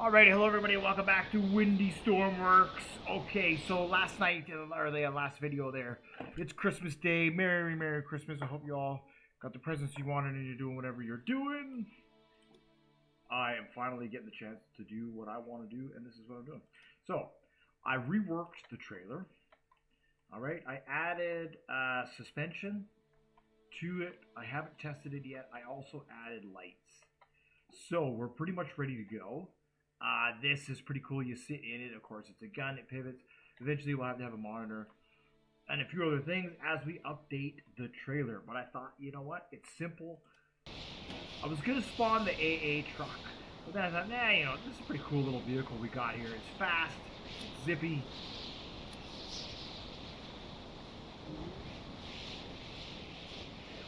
Alrighty, hello everybody, welcome back to Windy Stormworks. Okay, so last night, or the last video there, it's Christmas Day. Merry, Merry Christmas. I hope you all got the presents you wanted and you're doing whatever you're doing. I am finally getting the chance to do what I want to do, and this is what I'm doing. So, I reworked the trailer. Alright, I added suspension to it. I haven't tested it yet. I also added lights. So, we're pretty much ready to go. This is pretty cool. You sit in it. Of course, it's a gun. It pivots. Eventually, we'll have to have a monitor and a few other things as we update the trailer. But I thought, you know what? It's simple. I was going to spawn the AA truck. But then I thought, nah, you know, this is a pretty cool little vehicle we got here. It's fast. It's zippy.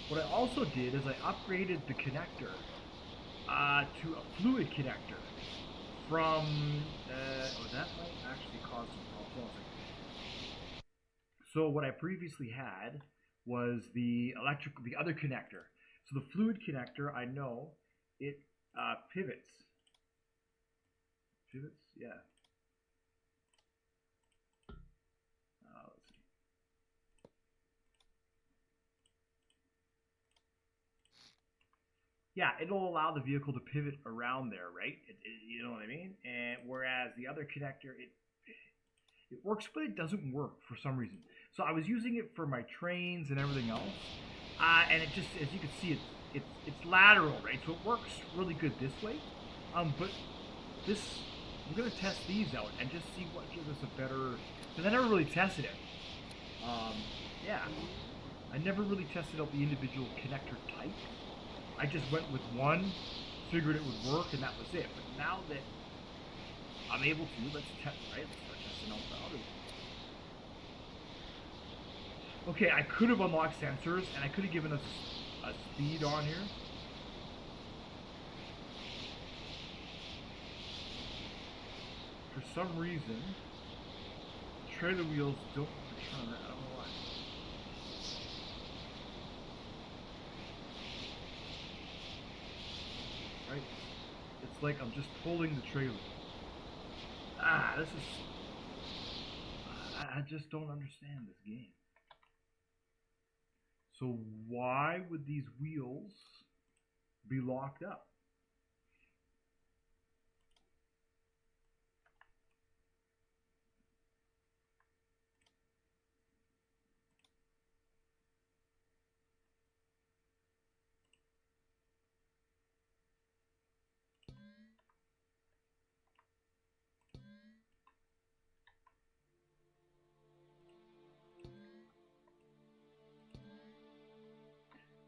What I also did is I upgraded the connector to a fluid connector. From that might actually cause some problems. So what I previously had was the other connector. So the fluid connector, I know it pivots. Pivots, yeah. Let's see. Yeah, it'll allow the vehicle to pivot around there, right? You know what I mean? And whereas the other connector, it works, but it doesn't work for some reason. So I was using it for my trains and everything else, and it just, as you can see, it's lateral, right? So it works really good this way. But this, we're gonna test these out and just see what gives us a better. Because I never really tested it. Yeah, I never really tested out the individual connector type. I just went with one, figured it would work, and that was it. But now that I'm able to, let's test, right? Let's start testing out the other one. Okay, I could have unlocked sensors, and I could have given us a speed on here. For some reason, the trailer wheels don't return. I don't know why. Right? It's like I'm just pulling the trailer. This is... I just don't understand this game. So why would these wheels be locked up?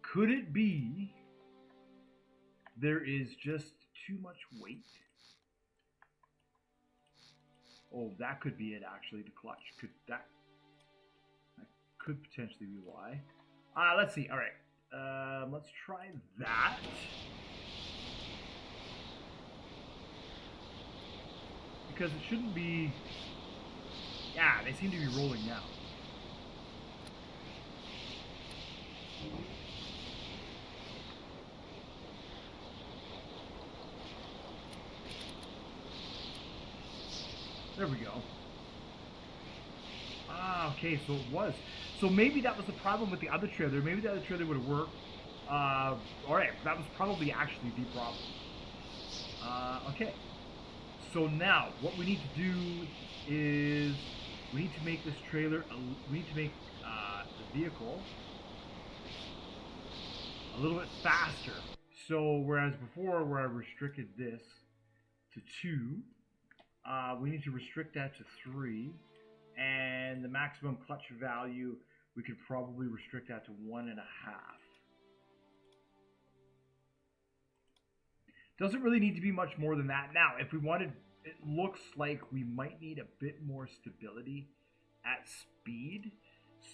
Could it be there is just too much weight? Oh, that could be it actually, the clutch. That could potentially be why. Let's see. All right. Let's try that. Because it shouldn't be... Yeah, they seem to be rolling now. There we go. Okay, so it was. So maybe that was the problem with the other trailer. Maybe the other trailer would have worked. Alright, that was probably actually the problem. Okay. So now, what we need to do is we need to make this trailer, we need to make the vehicle a little bit faster. So whereas before where I restricted this to 2, we need to restrict that to 3, and the maximum clutch value we could probably restrict that to 1.5. Doesn't really need to be much more than that. Now, if we wanted, it looks like we might need a bit more stability at speed.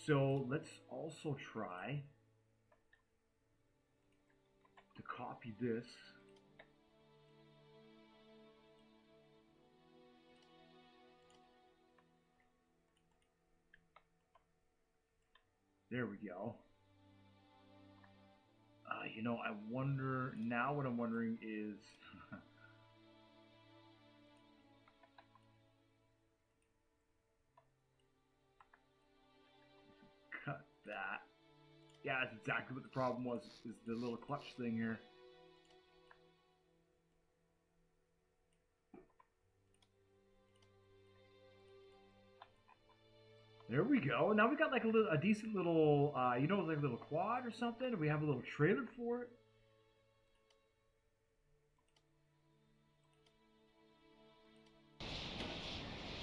So let's also try to copy this. There we go. You know, I wonder, now what I'm wondering is, Yeah, that's exactly what the problem was, is the little clutch thing here. There we go. Now we got like a decent little, you know, like a little quad or something. We have a little trailer for it.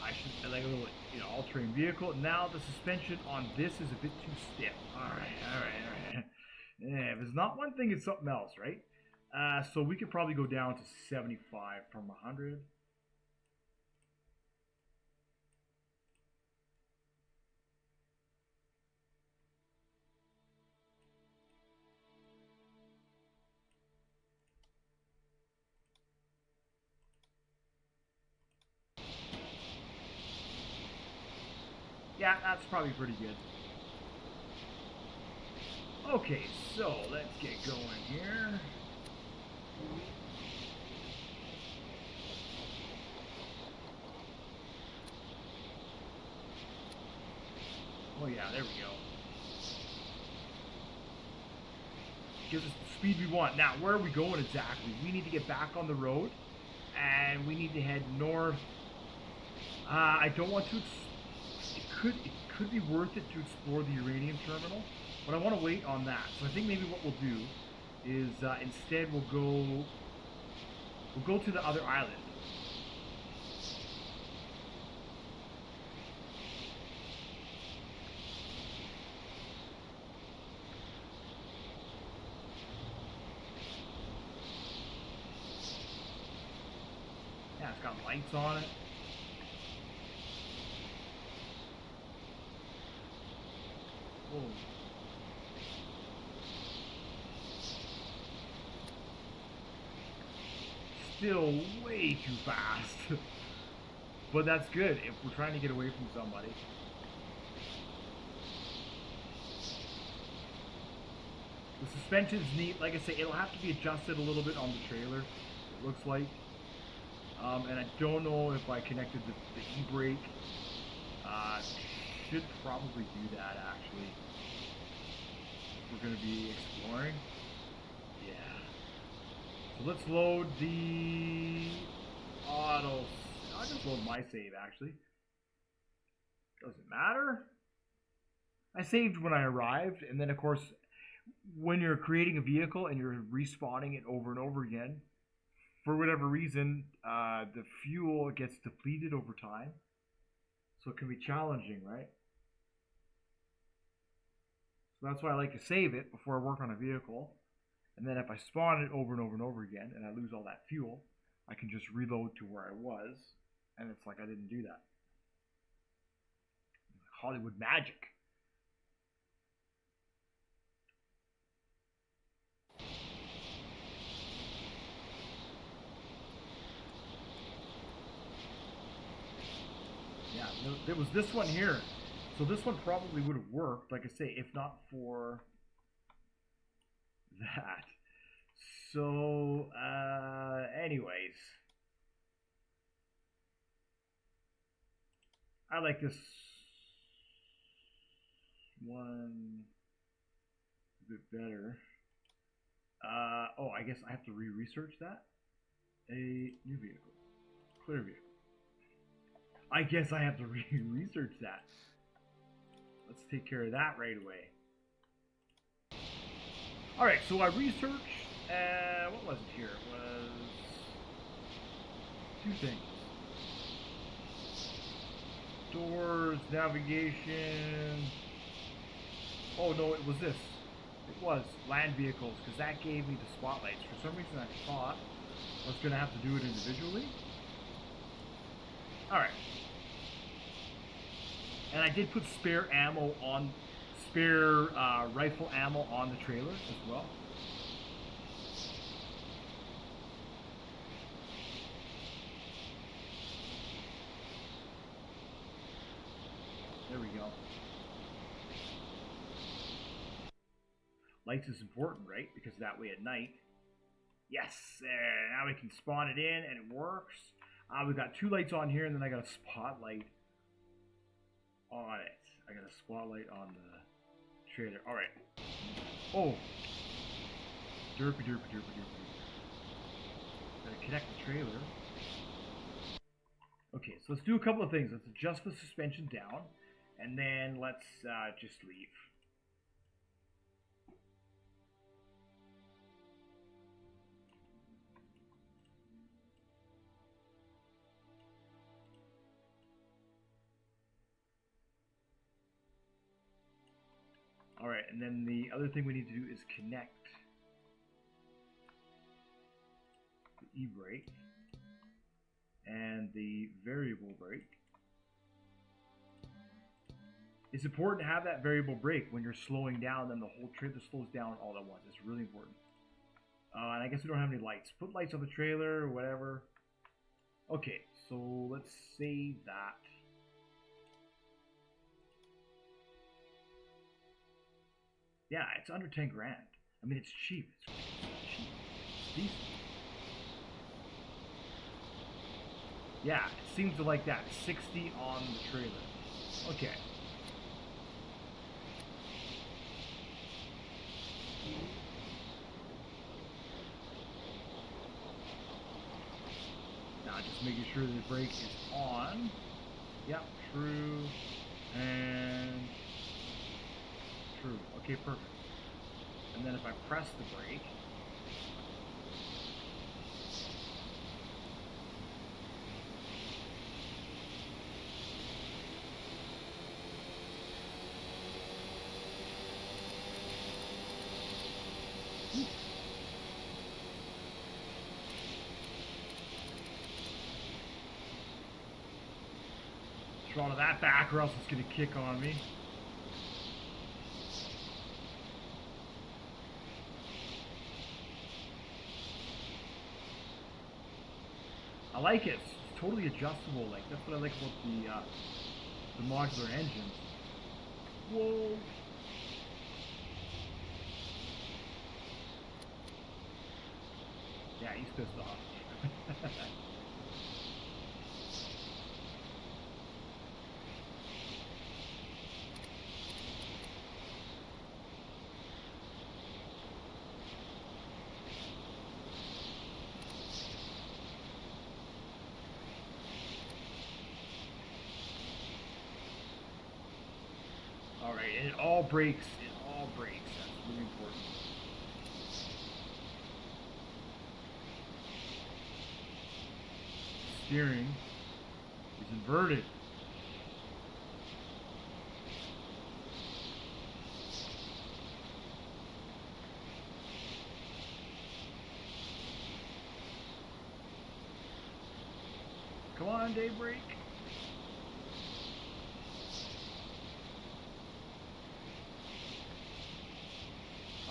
I should like a little, you know, all-terrain vehicle. Now the suspension on this is a bit too stiff. All right. Yeah, if it's not one thing, it's something else, right? So we could probably go down to 75 from 100. Yeah, that's probably pretty good. Okay, so let's get going here. Oh yeah, there we go. Gives us the speed we want. Now, where are we going exactly? We need to get back on the road, and we need to head north. I don't want to. It could be worth it to explore the uranium terminal, but I want to wait on that. So I think maybe what we'll do is instead we'll go to the other island. Yeah, it's got lights on it. Whoa. Still way too fast. But that's good if we're trying to get away from somebody. The suspension's neat. Like I say, it'll have to be adjusted a little bit on the trailer, it looks like. And I don't know if I connected the e-brake. Should probably do that, actually. If we're going to be exploring. Yeah. So let's load the auto. I'll just load my save, actually. Doesn't matter. I saved when I arrived, and then, of course, when you're creating a vehicle and you're respawning it over and over again, for whatever reason, the fuel gets depleted over time. So it can be challenging, right? So that's why I like to save it before I work on a vehicle. And then if I spawn it over and over and over again and I lose all that fuel, I can just reload to where I was. And it's like I didn't do that. Hollywood magic. Yeah, there was this one here. So this one probably would have worked, like I say, if not for that. So, anyways. I like this one a bit better. Oh, I guess I have to re-research that. A new vehicle. Clear vehicle. I guess I have to re-research that. Let's take care of that right away. Alright, so I researched, what was it here? It was two things. Doors, navigation. Oh no, it was this. It was land vehicles, because that gave me the spotlights. For some reason I thought I was going to have to do it individually. Alright. And I did put spare rifle ammo on the trailer as well. There we go. Lights is important, right? Because that way at night. Yes, there. Now we can spawn it in and it works. We've got two lights on here, and then I got a spotlight on it. I got a spotlight on the trailer. All right. Oh. Derpy, derpy, derpy, derpy, derpy. Gotta connect the trailer. Okay, so let's do a couple of things. Let's adjust the suspension down, and then let's just leave. Alright, and then the other thing we need to do is connect the e-brake and the variable brake. It's important to have that variable brake when you're slowing down, then the whole trailer slows down all at once. It's really important. And I guess we don't have any lights. Put lights on the trailer or whatever. Okay, so let's save that. Yeah, it's under 10 grand. I mean, it's cheap. It's cheap. It's decent. Yeah, it seems to like that. 60 on the trailer. Okay. Now just making sure the brake is on. Yep, true. And true. Okay, perfect. And then if I press the brake, throttle that back or else it's going to kick on me. I like it. It's totally adjustable. Like that's what I like about the modular engines. Whoa. Yeah, he's pissed off. Alright, and it all breaks. It all breaks. That's really important. Steering is inverted. Come on, Daybreak.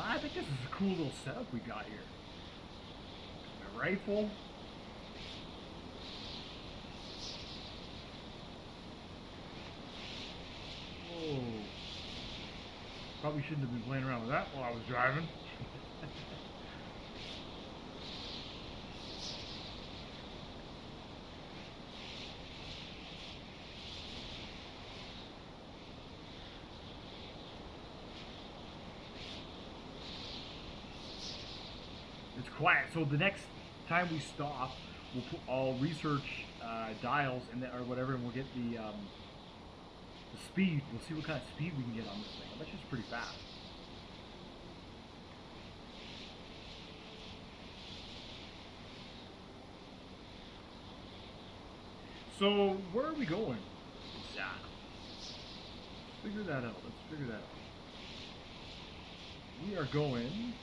I think this is a cool little setup we got here. A rifle. Whoa. Probably shouldn't have been playing around with that while I was driving. It's quiet. So the next time we stop, I'll research dials and or whatever, and we'll get the speed. We'll see what kind of speed we can get on this thing. I bet it's pretty fast. So where are we going? Exactly. Let's figure that out. Let's figure that out. We are going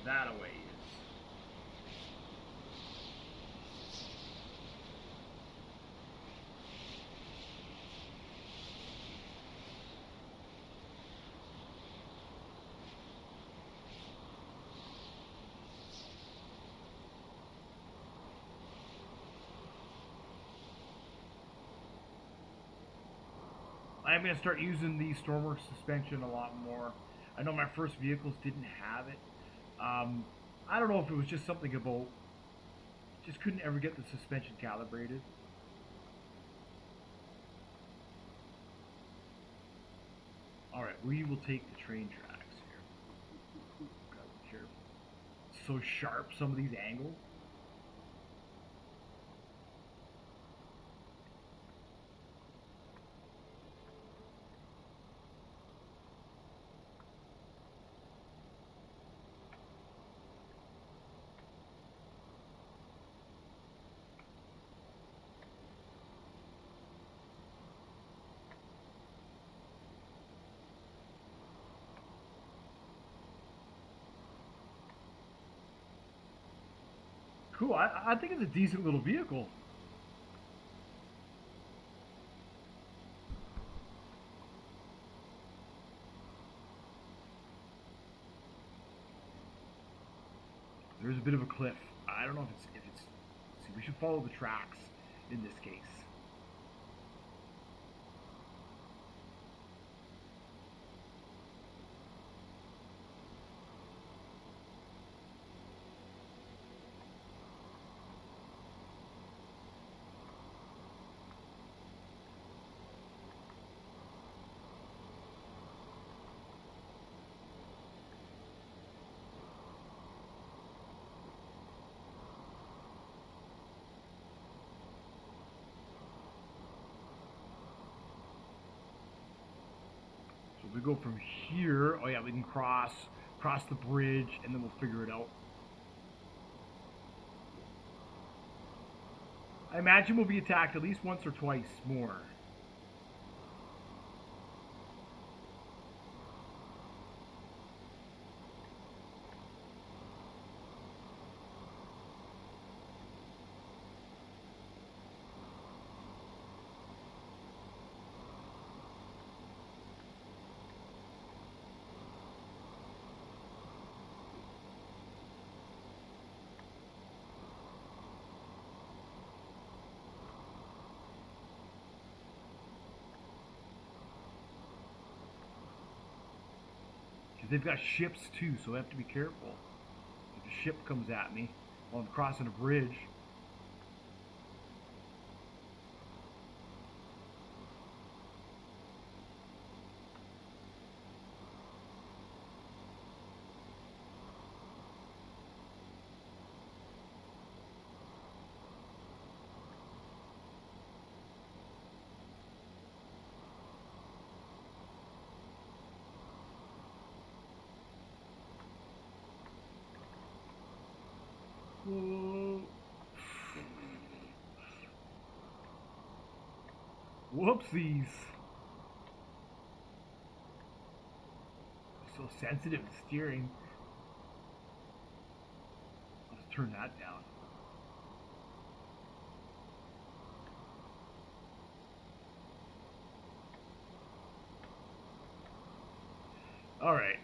that a ways. I'm going to start using the Stormworks suspension a lot more. I know my first vehicles didn't have it. I don't know if it was just something about, just couldn't ever get the suspension calibrated. Alright, we will take the train tracks here. Gotta be careful. So sharp, some of these angles. Cool, I think it's a decent little vehicle. There's a bit of a cliff. I don't know if it's. See, we should follow the tracks in this case. We go from here. Oh yeah, we can cross the bridge, and then we'll figure it out. I imagine we'll be attacked at least once or twice more. They've got ships too, so I have to be careful. If a ship comes at me while I'm crossing a bridge. Whoopsies. So sensitive to steering. Let's turn that down. All right.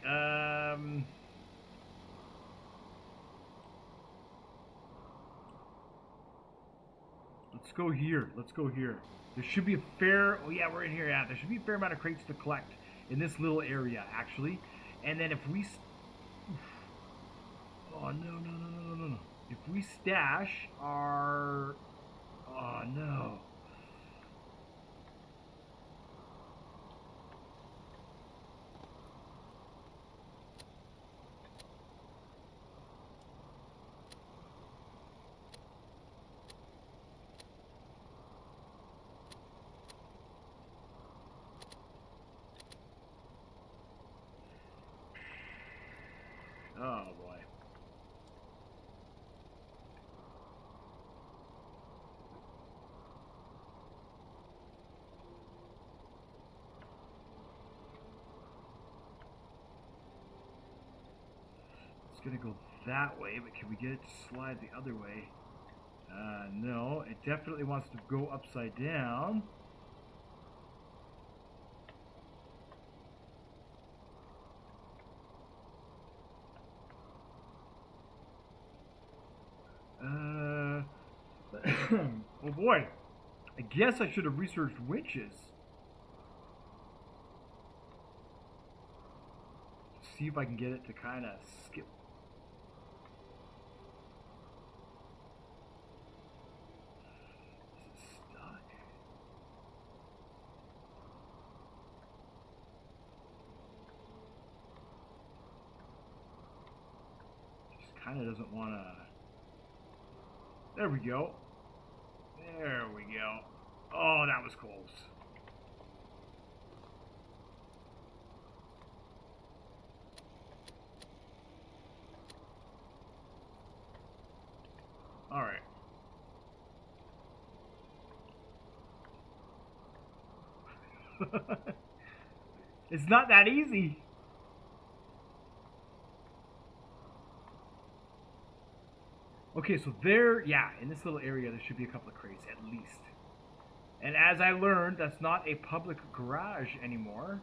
Let's go here. Let's go here. There should be a fair. Oh yeah, we're in here. Yeah, there should be a fair amount of crates to collect in this little area, actually. And then if we. Oh no. If we stash our. Oh no. Oh boy. It's gonna go that way, but can we get it to slide the other way? No, it definitely wants to go upside down. Oh boy. I guess I should have researched winches. See if I can get it to kind of skip. kind of doesn't want to... There we go. There we go. Oh, that was close. All right. It's not that easy. Okay, so there, yeah, in this little area, there should be a couple of crates at least. And as I learned, that's not a public garage anymore.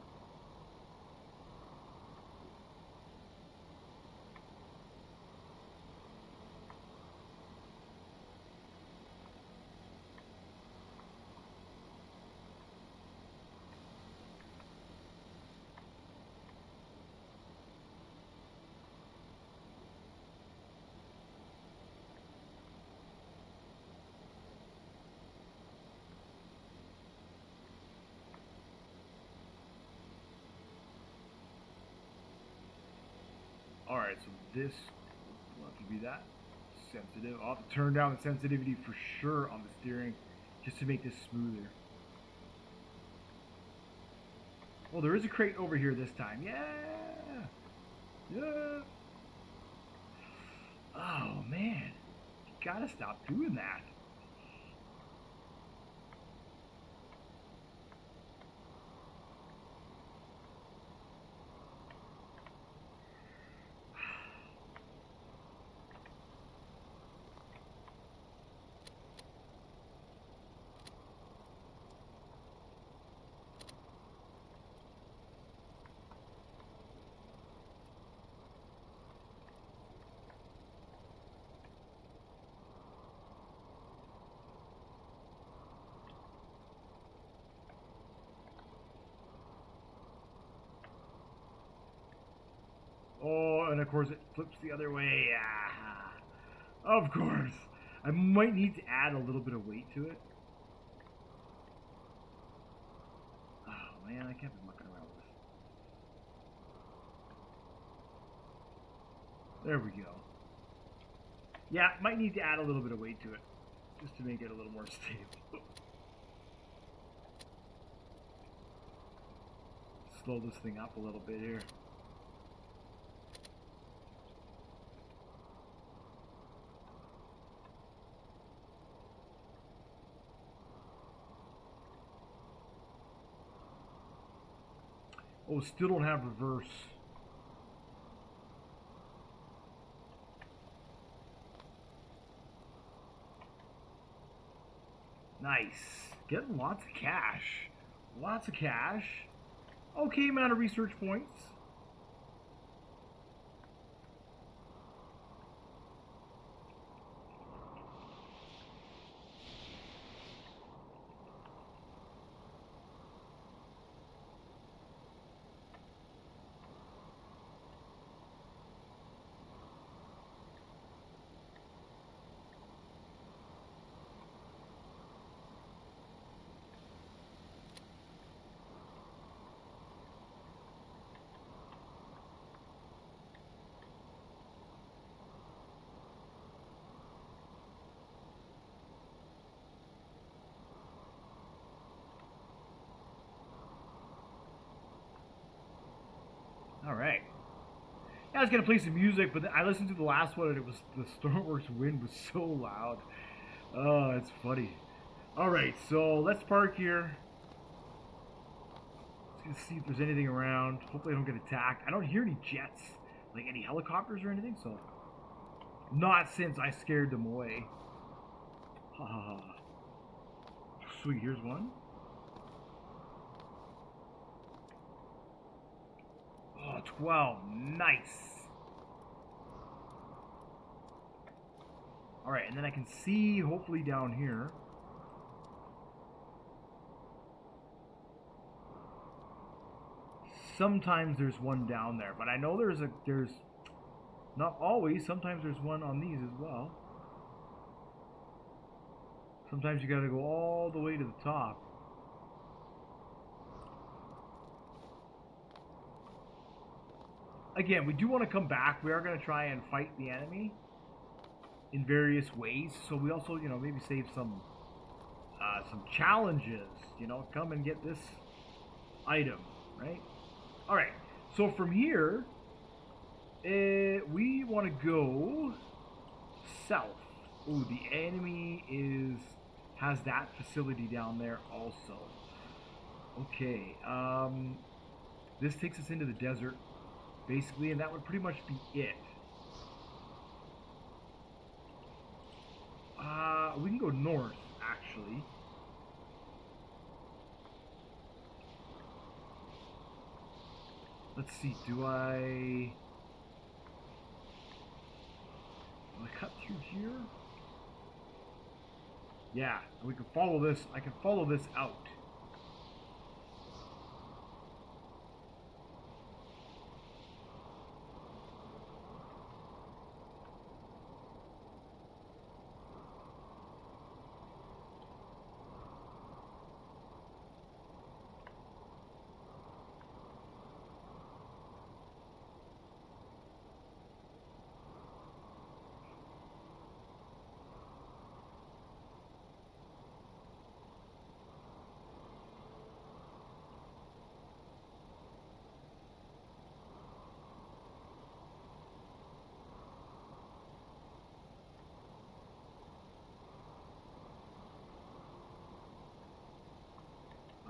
Alright, so this will have to be that sensitive. I'll have to turn down the sensitivity for sure on the steering just to make this smoother. Well, there is a crate over here this time. Yeah! Yeah! Oh, man. You gotta stop doing that. Oh, and of course it flips the other way. Ah, of course. I might need to add a little bit of weight to it. Oh man, I can't be mucking around with this. There we go. Yeah, might need to add a little bit of weight to it just to make it a little more stable. Slow this thing up a little bit here. Oh, still don't have reverse. Nice. Getting lots of cash. Lots of cash. Okay amount of research points. All right. Yeah, I was gonna play some music, but I listened to the last one and it was the Stormworks wind was so loud. Oh, it's funny. All right, so let's park here. Let's gonna see if there's anything around. Hopefully, I don't get attacked. I don't hear any jets, like any helicopters or anything. So, not since I scared them away. Ha ha ha. Sweet, here's one. Oh, 12. Nice. Alright, and then I can see, hopefully down here. Sometimes there's one down there, but I know there's not always, sometimes there's one on these as well. Sometimes you gotta go all the way to the top. again, we do want to come back. We are going to try and fight the enemy in various ways. So we also, you know, maybe save some challenges. You know, come and get this item, right? All right. So from here, we want to go south. Ooh, the enemy has that facility down there also. Okay. This takes us into the desert, basically, and that would pretty much be it. We can go north, actually. Let's see, do I cut through here? Yeah, we can follow this. I can follow this out.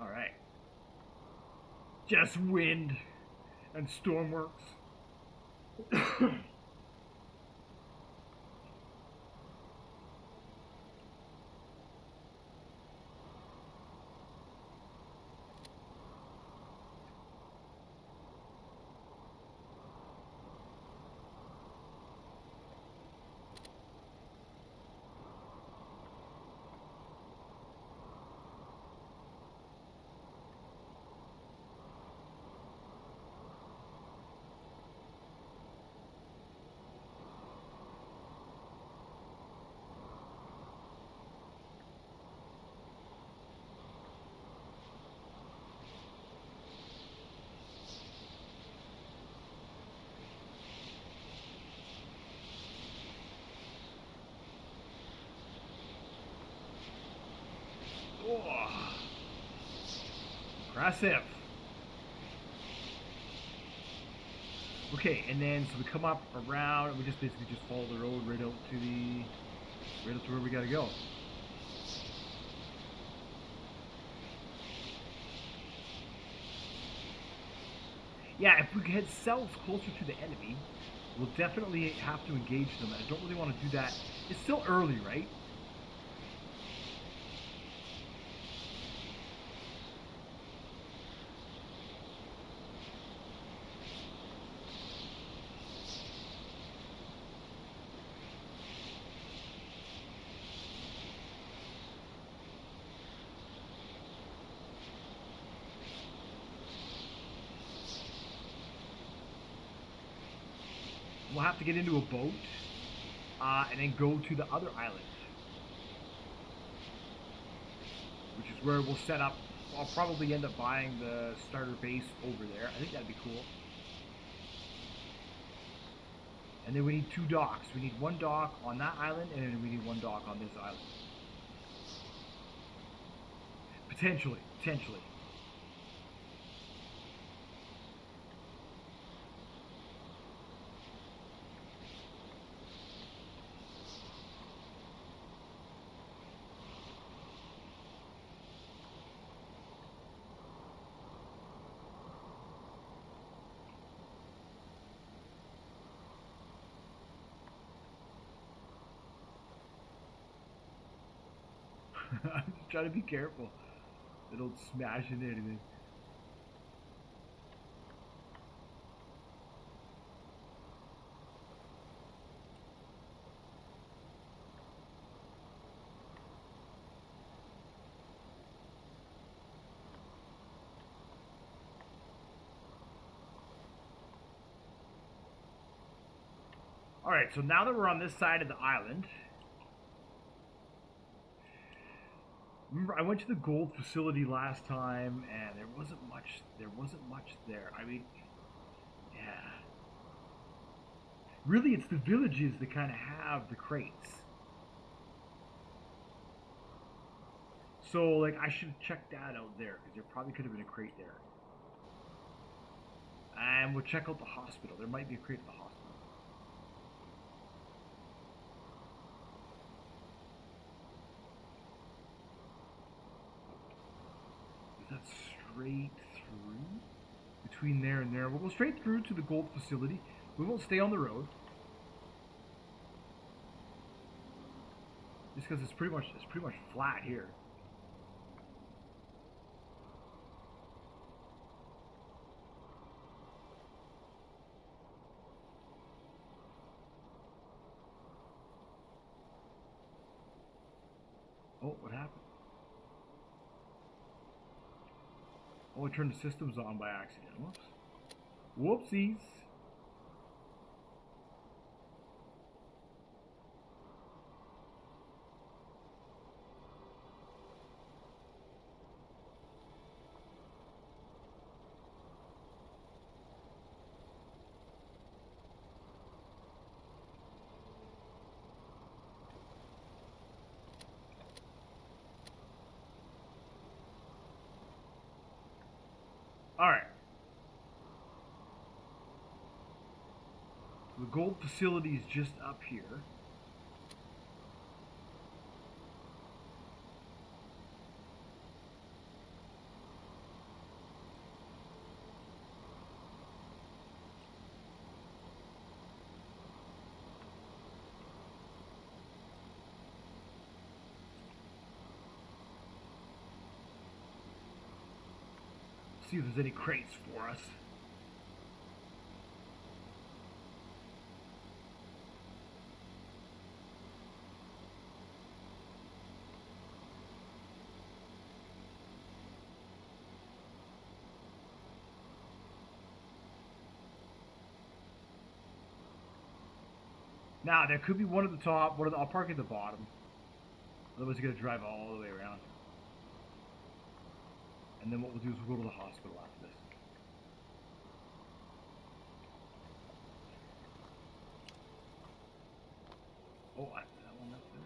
All right. Just wind and Stormworks. Oh, impressive. Okay, and then so we come up around and we just basically just follow the road right out to where we gotta go. Yeah, if we head south closer to the enemy, we'll definitely have to engage them. I don't really want to do that. It's still early, right? We'll have to get into a boat and then go to the other island, which is where we'll set up. I'll probably end up buying the starter base over there. I think that'd be cool. And then we need 2 docks. We need 1 dock on that island, and then we need 1 dock on this island. Potentially. I'm just trying to be careful. They don't smash into anything. Alright, so now that we're on this side of the island, remember I went to the gold facility last time and there wasn't much there. I mean, yeah. Really, it's the villages that kind of have the crates. So, like, I should have checked that out there, because there probably could have been a crate there. And we'll check out the hospital. There might be a crate at the hospital. Is that straight through? Between there and there. We'll go straight through to the gold facility. We won't stay on the road. Just because it's pretty much flat here. Oh, what happened? Oh, I turned the systems on by accident. Whoops. Whoopsies. Alright. The gold facility is just up here. See if there's any crates for us. Now, there could be one at the top, I'll park at the bottom. Otherwise, you're going to drive all the way around. And then what we'll do is we'll go to the hospital after this. Oh, that one up there.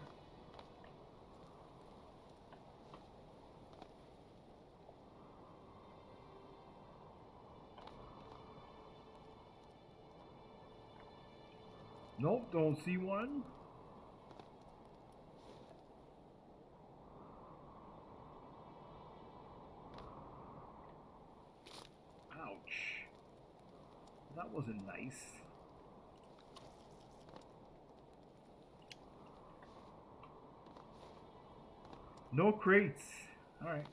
Nope, don't see one. Ouch. That wasn't nice. No crates. Alright.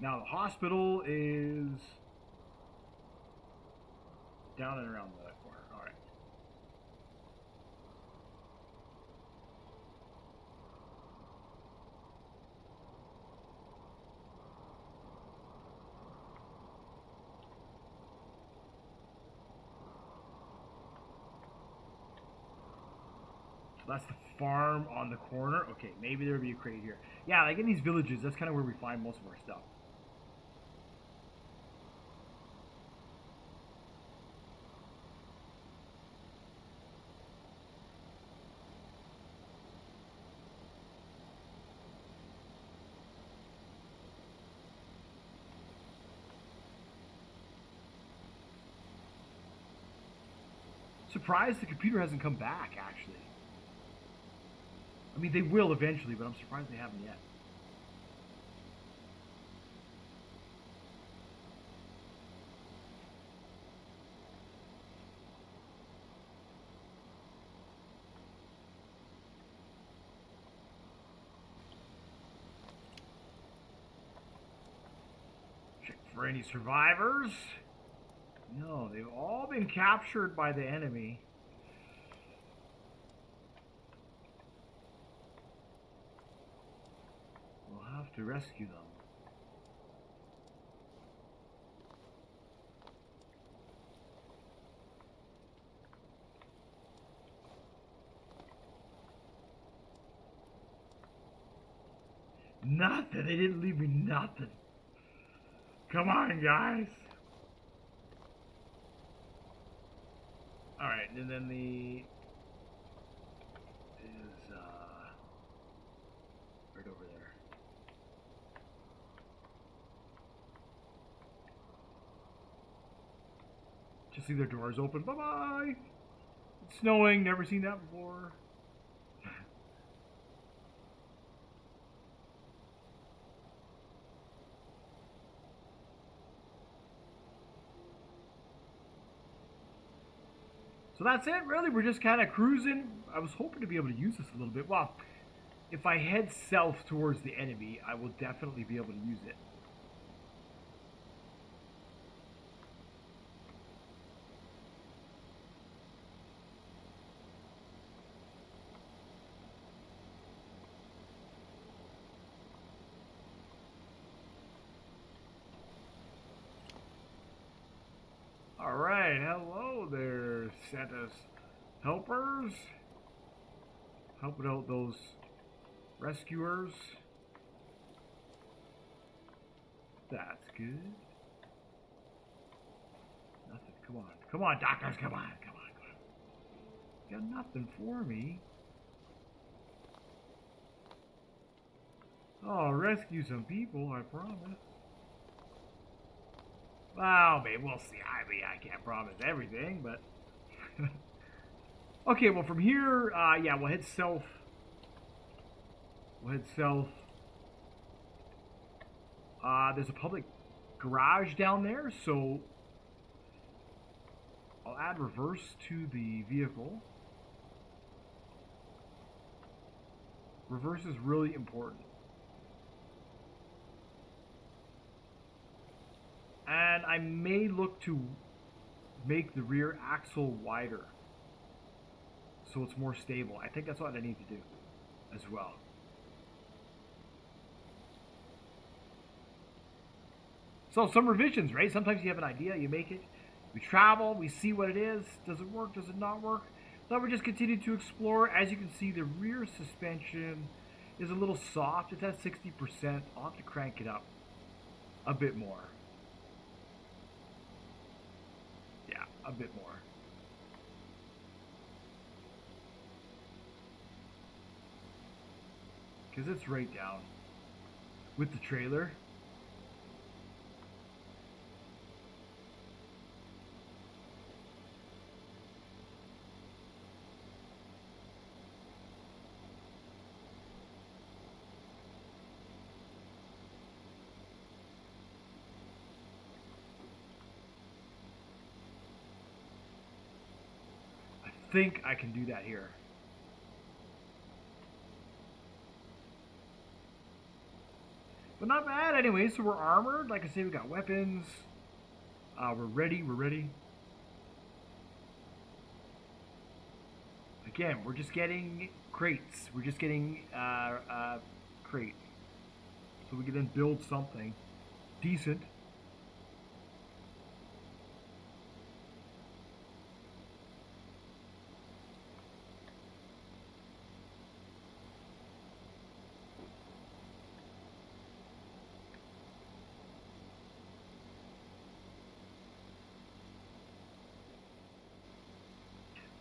Now the hospital is down and around the corner. All right. So that's the farm on the corner. Okay, maybe there'll be a crate here. Yeah, like in these villages, that's kind of where we find most of our stuff. Surprised the computer hasn't come back, actually. I mean, they will eventually, but I'm surprised they haven't yet. Check for any survivors. No, they've all been captured by the enemy. We'll have to rescue them. Nothing. They didn't leave me nothing. Come on, guys. Alright, and then the... is, right over there. Just see their doors open. Bye-bye! It's snowing. Never seen that before. So that's it, really. We're just kind of cruising. I was hoping to be able to use this a little bit. Well, if I head south towards the enemy, I will definitely be able to use it. Alright, hello there, Santa's helpers. Helping out those rescuers. That's good. Nothing, come on. Come on, doctors, come on, come on, come on. Got nothing for me. Oh, I'll rescue some people, I promise. Well, maybe we'll see. I mean, I can't promise everything, but... okay, well, from here, yeah, we'll head south. We'll head south. There's a public garage down there, so... I'll add reverse to the vehicle. Reverse is really important. And I may look to make the rear axle wider so it's more stable. I think that's what I need to do as well. So some revisions, right? Sometimes you have an idea, you make it, we travel, we see what it is. Does it work? Does it not work? So we're just continuing to explore. As you can see, the rear suspension is a little soft. It's at 60%. I'll have to crank it up a bit more. A bit more. Because it's right down with the trailer. I think I can do that here. But not bad anyway, so we're armored. Like I say, we got weapons. We're ready, we're ready. Again, we're just getting crates. We're just getting crate. So we can then build something decent.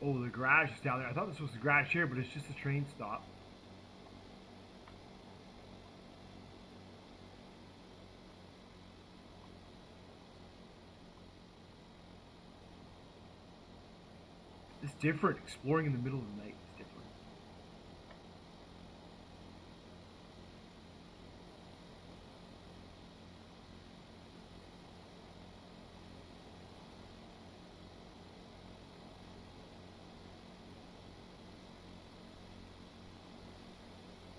Oh, the garage is down there. I thought this was the garage here, but it's just a train stop. It's different. Exploring in the middle of the night is different.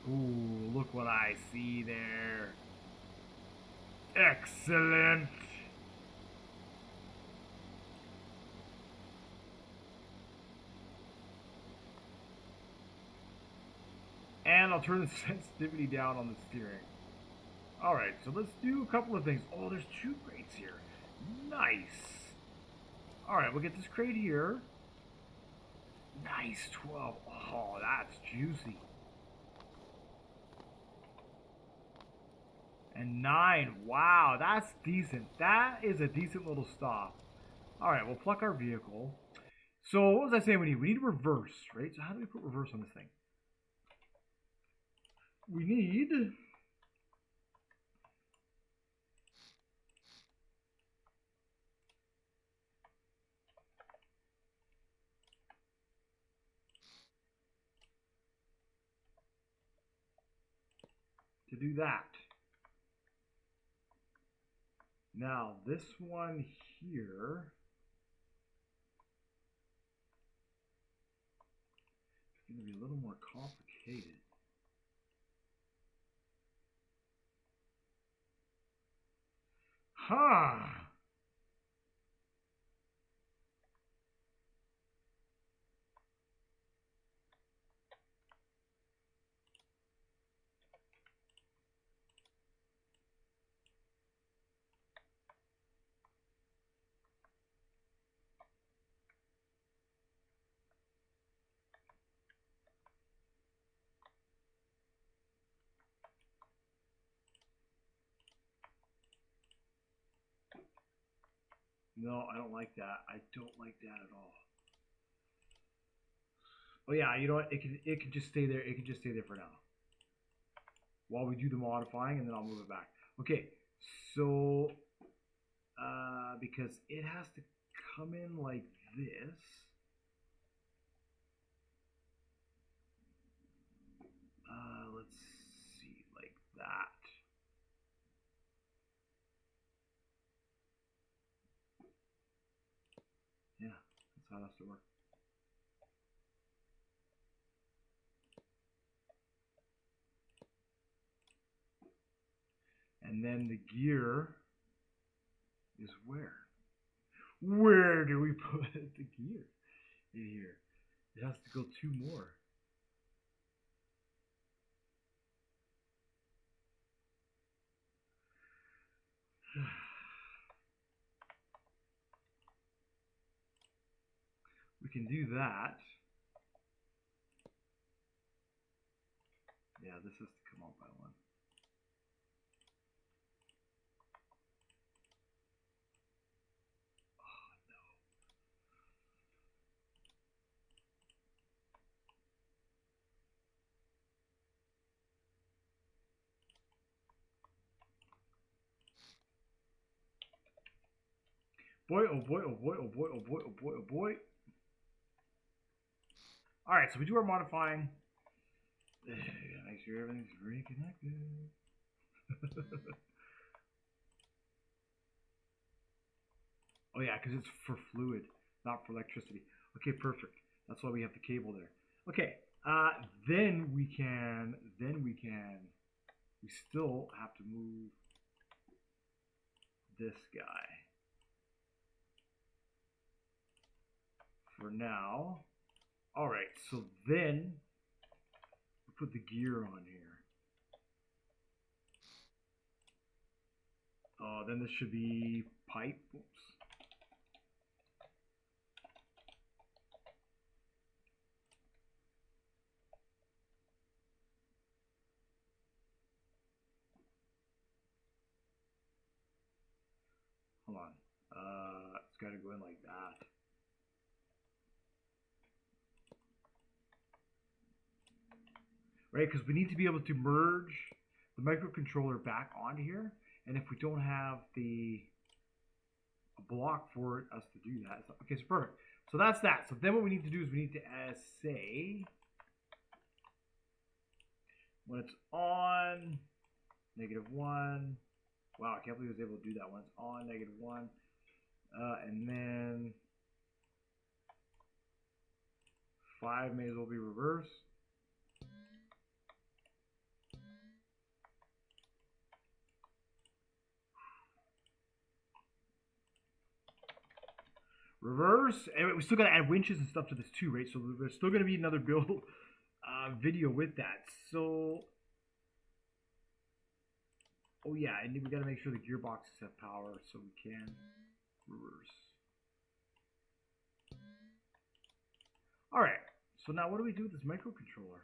Ooh, look what I see there. Excellent. And I'll turn the sensitivity down on the steering. Alright, so let's do a couple of things. Oh, there's 2 crates here. Nice. Alright, we'll get this crate here. Nice, 12. Oh, that's juicy. And 9. Wow, that's decent. That is a decent little stop. All right, we'll pluck our vehicle. So what was I saying we need? We need reverse, right? So how do we put reverse on this thing? We need... to do that. Now, this one here... it's going to be a little more complicated. Huh. No, I don't like that. I don't like that at all. Oh yeah, you know what? It can just stay there. It can just stay there for now. While we do the modifying, and then I'll move it back. Okay, so because it has to come in like this. Let's see, like that. Yeah, that's how it has to work. And then the gear is where? Where do we put the gear? In here. It has to go 2 more. We can do that. Yeah, this has to come out by 1. Boy, oh boy, oh boy, oh boy, oh boy, oh boy, oh boy. Alright, so we do our modifying. Make sure everything's reconnected. Oh yeah, because it's for fluid, not for electricity. Okay, perfect. That's why we have the cable there. Okay, then we still have to move this guy. For now. Alright, so then we put the gear on here. Then this should be pipe. Oops. Hold on. It's got to go in like that. Right, because we need to be able to merge the microcontroller back onto here, and if we don't have a block for us to do that, okay, so perfect. So that's that. So then what we need to do is we need to say when it's on -1. Wow, I can't believe I was able to do that when it's on -1, and then 5 may as well be reversed. Reverse, and we still got to add winches and stuff to this too, right? So there's still going to be another build video with that. So, oh yeah, and we got to make sure the gearboxes have power so we can reverse. All right, so now what do we do with this microcontroller?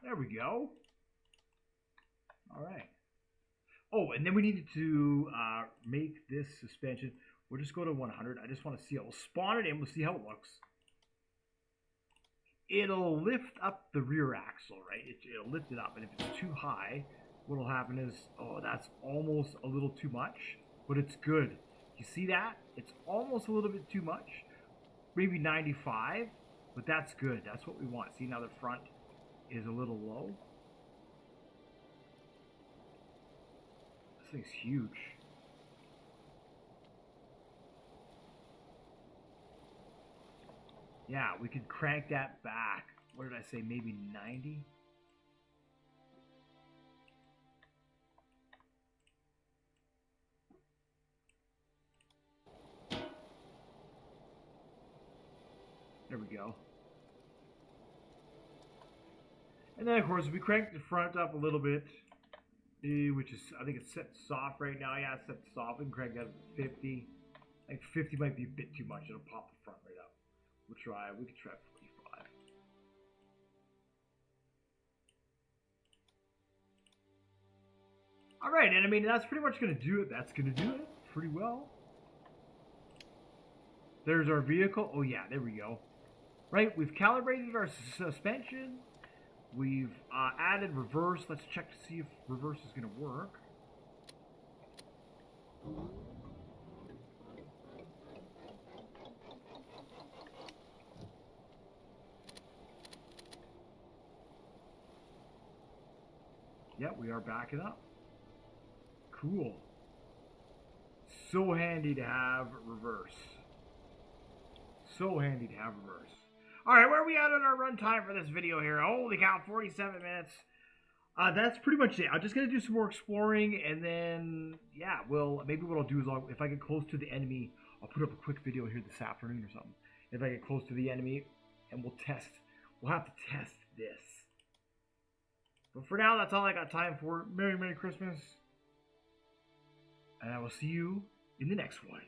There we go. All right. Oh, and then we needed to make this suspension. We'll just go to 100. I just want to see it. We'll spawn it in. We'll see how it looks. It'll lift up the rear axle, right? It'll lift it up. And if it's too high, what will happen is, oh, that's almost a little too much. But it's good. You see that? It's almost a little bit too much. Maybe 95. But that's good. That's what we want. See, now the front is a little low. This thing's huge. Yeah, we could crank that back. What did I say? Maybe 90? There we go. And then, of course, we crank the front up a little bit, which is, I think it's set soft right now. Yeah, it's set soft. We can crank that up to 50. I think 50 might be a bit too much. It'll pop the front right up. We could try 45. All right, and I mean, that's pretty much going to do it. That's going to do it pretty well. There's our vehicle. Oh, yeah, there we go. Right, we've calibrated our suspension. We've added reverse. Let's check to see if reverse is going to work. Yep, we are backing up. Cool. So handy to have reverse. So handy to have reverse. Alright, where are we at on our runtime for this video here? Holy cow, 47 minutes. That's pretty much it. I'm just going to do some more exploring, and then, yeah, maybe what I'll do is if I get close to the enemy, I'll put up a quick video here this afternoon or something. If I get close to the enemy, and we'll have to test this. But for now, that's all I got time for. Merry, Merry Christmas. And I will see you in the next one.